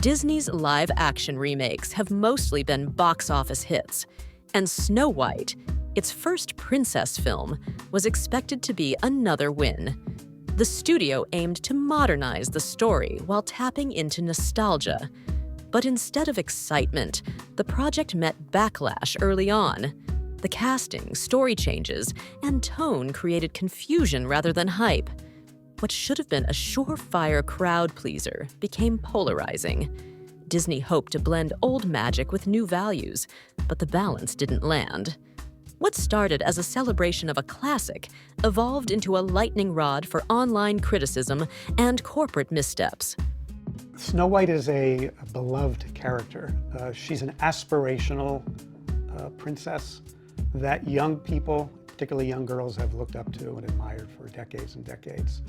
Disney's live-action remakes have mostly been box office hits, and Snow White, its first princess film, was expected to be another win. The studio aimed to modernize the story while tapping into nostalgia. But instead of excitement, the project met backlash early on. The casting, story changes, and tone created confusion rather than hype. What should have been a surefire crowd pleaser became polarizing. Disney hoped to blend old magic with new values, but the balance didn't land. What started as a celebration of a classic evolved into a lightning rod for online criticism and corporate missteps. Snow White is a beloved character. She's an aspirational princess that young people, particularly young girls, have looked up to and admired for decades and decades.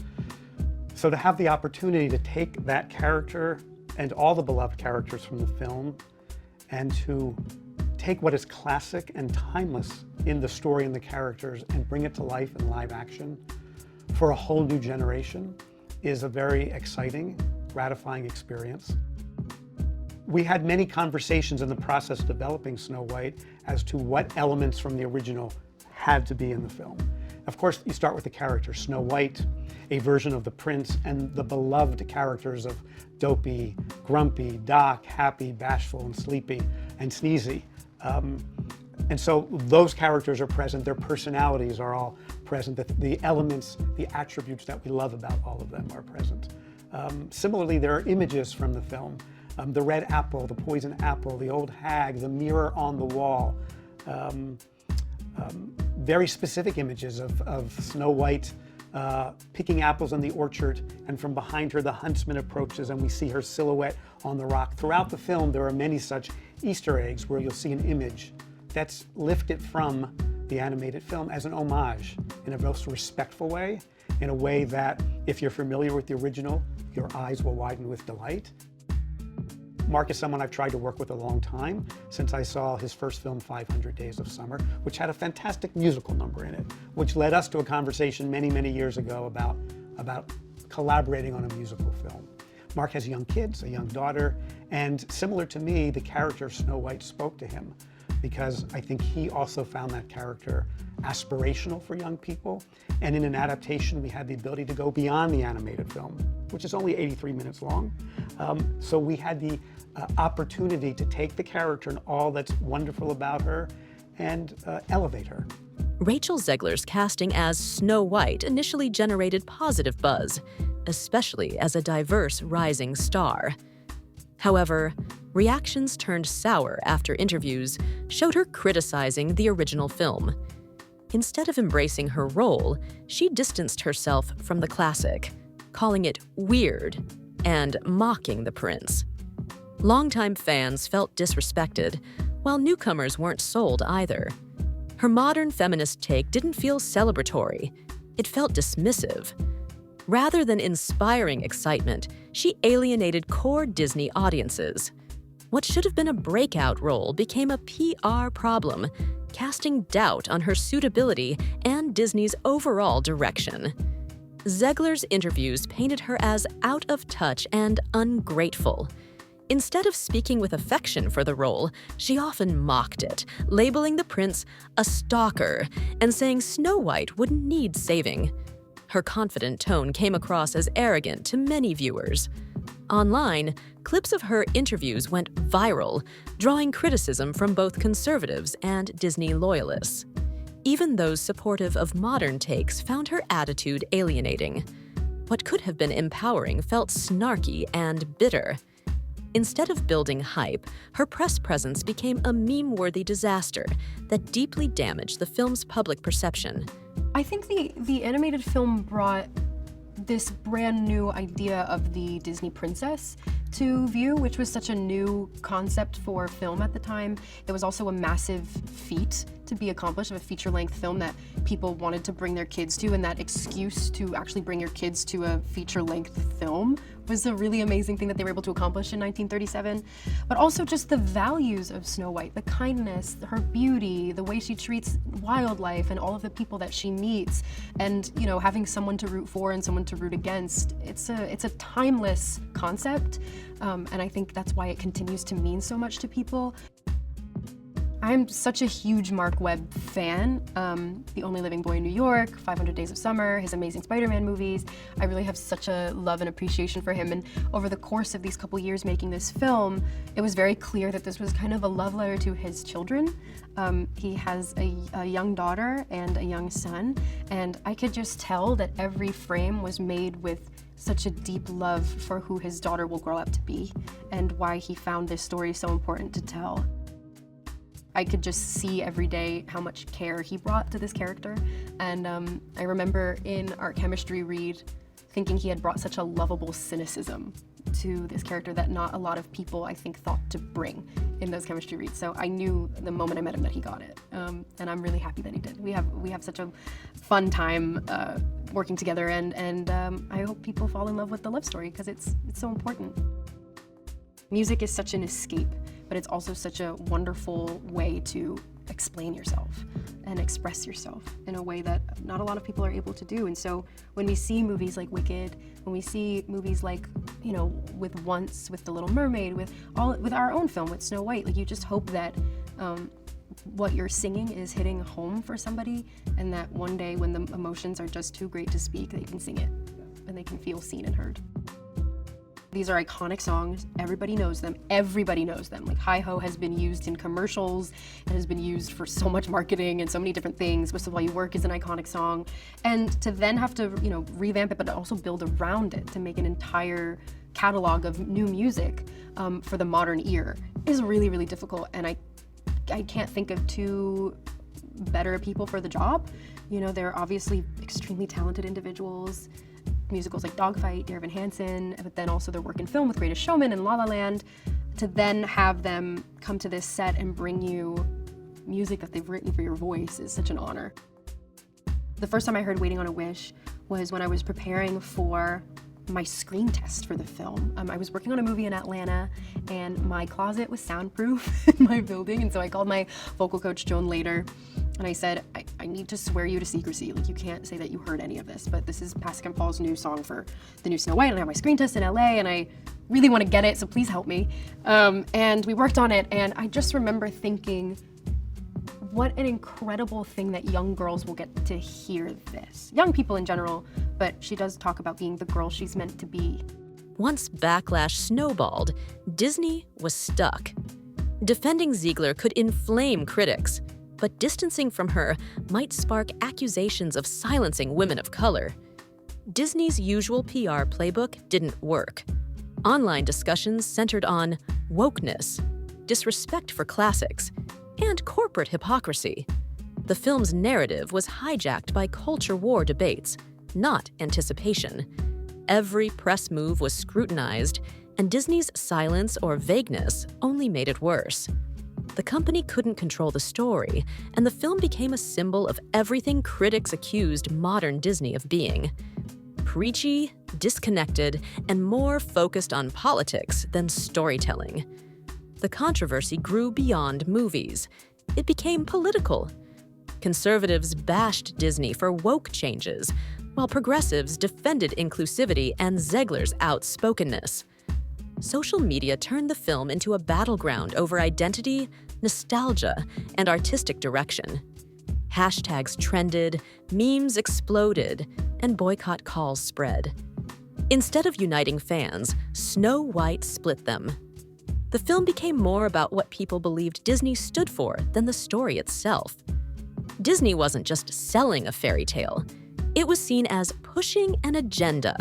So to have the opportunity to take that character and all the beloved characters from the film and to take what is classic and timeless in the story and the characters and bring it to life in live action for a whole new generation is a very exciting, gratifying experience. We had many conversations in the process of developing Snow White as to what elements from the original had to be in the film. Of course, you start with the character, Snow White, a version of the prince, and the beloved characters of Dopey, Grumpy, Doc, Happy, Bashful, and Sleepy, and Sneezy. And so those characters are present, their personalities are all present, the elements, the attributes that we love about all of them are present. Similarly, there are images from the film. The red apple, the poison apple, the old hag, the mirror on the wall. Very specific images of Snow White picking apples in the orchard, and from behind her the huntsman approaches and we see her silhouette on the rock. Throughout the film there are many such Easter eggs where you'll see an image that's lifted from the animated film as an homage in a most respectful way, in a way that if you're familiar with the original, your eyes will widen with delight. Mark is someone I've tried to work with a long time, since I saw his first film, 500 Days of Summer, which had a fantastic musical number in it, which led us to a conversation many, many years ago about collaborating on a musical film. Mark has young kids, a young daughter, and similar to me, the character Snow White spoke to him, because I think he also found that character aspirational for young people. And in an adaptation, we had the ability to go beyond the animated film, which is only 83 minutes long. So we had the opportunity to take the character and all that's wonderful about her and elevate her. Rachel Zegler's casting as Snow White initially generated positive buzz, especially as a diverse rising star. However, reactions turned sour after interviews showed her criticizing the original film. Instead of embracing her role, she distanced herself from the classic, calling it weird and mocking the prince. Longtime fans felt disrespected, while newcomers weren't sold either. Her modern feminist take didn't feel celebratory, it felt dismissive. Rather than inspiring excitement, she alienated core Disney audiences. What should have been a breakout role became a PR problem, casting doubt on her suitability and Disney's overall direction. Zegler's interviews painted her as out of touch and ungrateful. Instead of speaking with affection for the role, she often mocked it, labeling the prince a stalker and saying Snow White wouldn't need saving. Her confident tone came across as arrogant to many viewers. Online, clips of her interviews went viral, drawing criticism from both conservatives and Disney loyalists. Even those supportive of modern takes found her attitude alienating. What could have been empowering felt snarky and bitter. Instead of building hype, her press presence became a meme-worthy disaster that deeply damaged the film's public perception. I think the animated film brought this brand new idea of the Disney princess to view, which was such a new concept for film at the time. It was also a massive feat to be accomplished of a feature-length film that people wanted to bring their kids to, and that excuse to actually bring your kids to a feature-length film was a really amazing thing that they were able to accomplish in 1937. But also just the values of Snow White, the kindness, her beauty, the way she treats wildlife and all of the people that she meets, and having someone to root for and someone to root against. It's a timeless concept, and I think that's why it continues to mean so much to people. I'm such a huge Mark Webb fan. The Only Living Boy in New York, 500 Days of Summer, his amazing Spider-Man movies. I really have such a love and appreciation for him. And over the course of these couple years making this film, it was very clear that this was kind of a love letter to his children. He has a young daughter and a young son, and I could just tell that every frame was made with such a deep love for who his daughter will grow up to be and why he found this story so important to tell. I could just see every day how much care he brought to this character. And I remember in art chemistry read thinking he had brought such a lovable cynicism to this character that not a lot of people, I think, thought to bring in those chemistry reads. So I knew the moment I met him that he got it. And I'm really happy that he did. We have such a fun time working together, and I hope people fall in love with the love story because it's so important. Music is such an escape, but it's also such a wonderful way to explain yourself and express yourself in a way that not a lot of people are able to do. And so when we see movies like Wicked, when we see movies like, with Once, with The Little Mermaid, with our own film, with Snow White, like you just hope that what you're singing is hitting home for somebody, and that one day when the emotions are just too great to speak, they can sing it and they can feel seen and heard. These are iconic songs. Everybody knows them. Everybody knows them. Like Hi-Ho has been used in commercials. It has been used for so much marketing and so many different things. Whistle While You Work is an iconic song. And to then have to, revamp it, but also build around it to make an entire catalog of new music for the modern ear is really, really difficult. And I can't think of two better people for the job. They're obviously extremely talented individuals. Musicals like Dogfight, Dear Evan Hansen, but then also their work in film with Greatest Showman and La La Land, to then have them come to this set and bring you music that they've written for your voice is such an honor. The first time I heard Waiting on a Wish was when I was preparing for my screen test for the film. I was working on a movie in Atlanta, and my closet was soundproof in my building, and so I called my vocal coach, Joan Lader, and I said, I need to swear you to secrecy. Like, you can't say that you heard any of this, but this is Pasek and Paul's new song for the new Snow White, and I have my screen test in LA, and I really want to get it, so please help me. And we worked on it, and I just remember thinking, what an incredible thing that young girls will get to hear this. Young people in general, but she does talk about being the girl she's meant to be. Once backlash snowballed, Disney was stuck. Defending Ziegler could inflame critics, but distancing from her might spark accusations of silencing women of color. Disney's usual PR playbook didn't work. Online discussions centered on wokeness, disrespect for classics, and corporate hypocrisy. The film's narrative was hijacked by culture war debates, not anticipation. Every press move was scrutinized, and Disney's silence or vagueness only made it worse. The company couldn't control the story, and the film became a symbol of everything critics accused modern Disney of being: preachy, disconnected, and more focused on politics than storytelling. The controversy grew beyond movies. It became political. Conservatives bashed Disney for woke changes, while progressives defended inclusivity and Ziegler's outspokenness. Social media turned the film into a battleground over identity, nostalgia, and artistic direction. Hashtags trended, memes exploded, and boycott calls spread. Instead of uniting fans, Snow White split them. The film became more about what people believed Disney stood for than the story itself. Disney wasn't just selling a fairy tale. It was seen as pushing an agenda.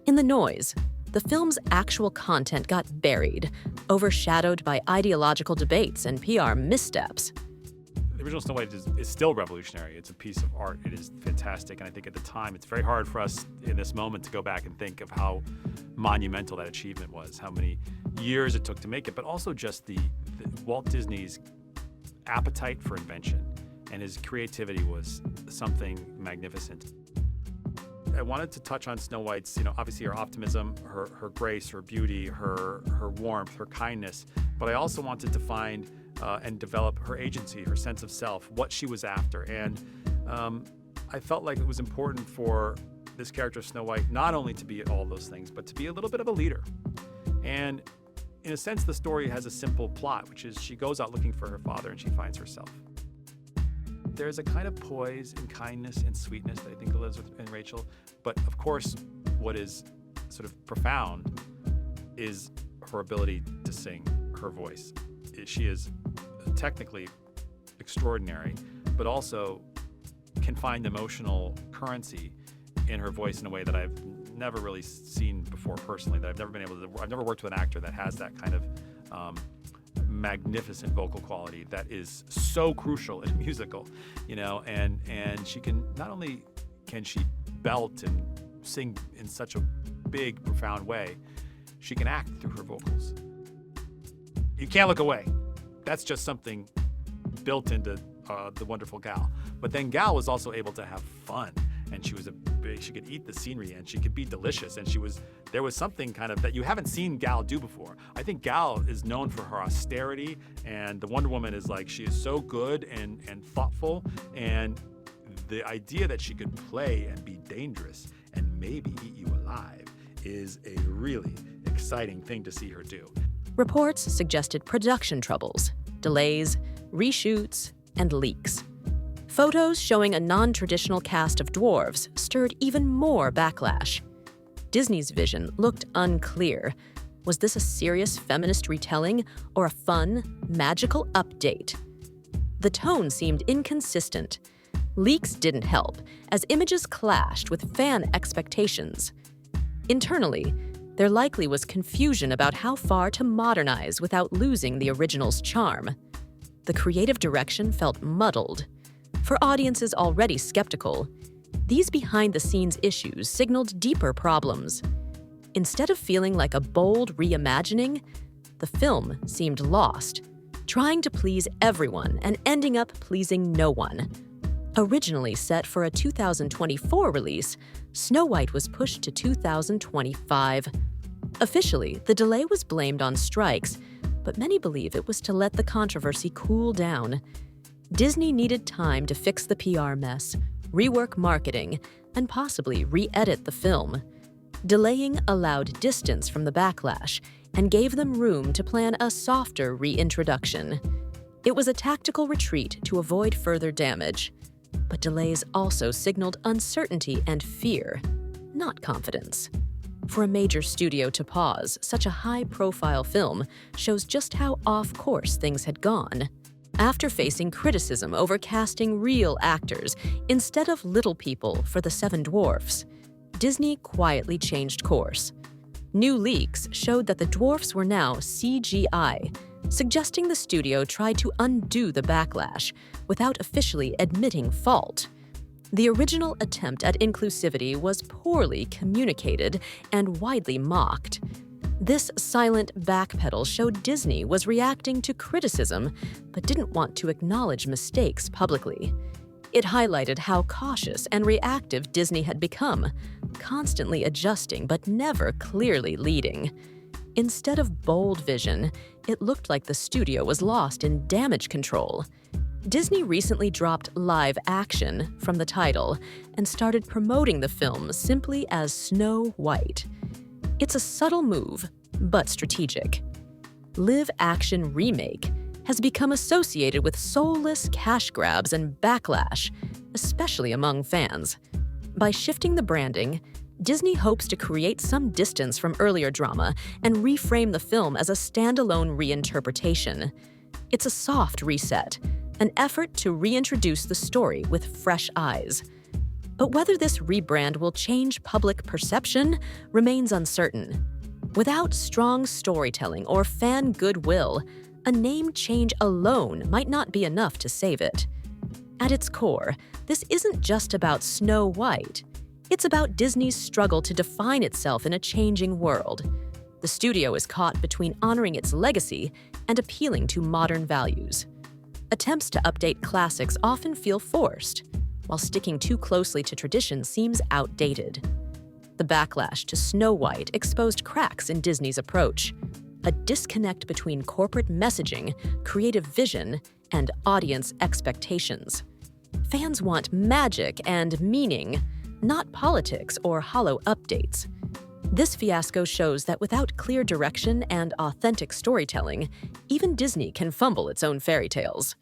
In the noise, the film's actual content got buried, overshadowed by ideological debates and PR missteps. The original Snow White is still revolutionary. It's a piece of art. It is fantastic. And I think at the time, it's very hard for us in this moment to go back and think of how monumental that achievement was, how many years it took to make it, but also just the Walt Disney's appetite for invention. and his creativity was something magnificent. I wanted to touch on Snow White's, obviously her optimism, her grace, her beauty, her warmth, her kindness, but I also wanted to find and develop her agency, her sense of self, what she was after. And I felt like it was important for this character, Snow White, not only to be all those things, but to be a little bit of a leader. And in a sense, the story has a simple plot, which is she goes out looking for her father and she finds herself. There's a kind of poise and kindness and sweetness that I think lives in Rachel. But of course, what is sort of profound is her ability to sing, her voice. She is technically extraordinary, but also can find emotional currency in her voice in a way that I've never really seen before personally, that I've never worked with an actor that has that kind of magnificent vocal quality that is so crucial in a musical, and she can, not only can she belt and sing in such a big, profound way, she can act through her vocals. You can't look away. That's just something built into the wonderful Gal. But then Gal was also able to have fun, and she could eat the scenery, and she could be delicious, and there was something kind of that you haven't seen Gal do before. I think Gal is known for her austerity, and the Wonder Woman is she is so good and thoughtful, and the idea that she could play and be dangerous and maybe eat you alive is a really exciting thing to see her do. Reports suggested production troubles, delays, reshoots, and leaks. Photos showing a non-traditional cast of dwarves stirred even more backlash. Disney's vision looked unclear. Was this a serious feminist retelling or a fun, magical update? The tone seemed inconsistent. Leaks didn't help, as images clashed with fan expectations. Internally, there likely was confusion about how far to modernize without losing the original's charm. The creative direction felt muddled. For audiences already skeptical, these behind-the-scenes issues signaled deeper problems. Instead of feeling like a bold reimagining, the film seemed lost, trying to please everyone and ending up pleasing no one. Originally set for a 2024 release, Snow White was pushed to 2025. Officially, the delay was blamed on strikes, but many believe it was to let the controversy cool down. Disney needed time to fix the PR mess, rework marketing, and possibly re-edit the film. Delaying allowed distance from the backlash and gave them room to plan a softer reintroduction. It was a tactical retreat to avoid further damage. But delays also signaled uncertainty and fear, not confidence. For a major studio to pause such a high-profile film shows just how off-course things had gone. After facing criticism over casting real actors instead of little people for the Seven Dwarfs, Disney quietly changed course. New leaks showed that the dwarfs were now CGI, suggesting the studio tried to undo the backlash without officially admitting fault. The original attempt at inclusivity was poorly communicated and widely mocked. This silent backpedal showed Disney was reacting to criticism but didn't want to acknowledge mistakes publicly. It highlighted how cautious and reactive Disney had become, constantly adjusting but never clearly leading. Instead of bold vision, it looked like the studio was lost in damage control. Disney recently dropped live action from the title and started promoting the film simply as Snow White. It's a subtle move, but strategic. Live action remake has become associated with soulless cash grabs and backlash, especially among fans. By shifting the branding, Disney hopes to create some distance from earlier drama and reframe the film as a standalone reinterpretation. It's a soft reset, an effort to reintroduce the story with fresh eyes. But whether this rebrand will change public perception remains uncertain. Without strong storytelling or fan goodwill, a name change alone might not be enough to save it. At its core, this isn't just about Snow White. It's about Disney's struggle to define itself in a changing world. The studio is caught between honoring its legacy and appealing to modern values. Attempts to update classics often feel forced, while sticking too closely to tradition seems outdated. The backlash to Snow White exposed cracks in Disney's approach, a disconnect between corporate messaging, creative vision, and audience expectations. Fans want magic and meaning, not politics or hollow updates. This fiasco shows that without clear direction and authentic storytelling, even Disney can fumble its own fairy tales.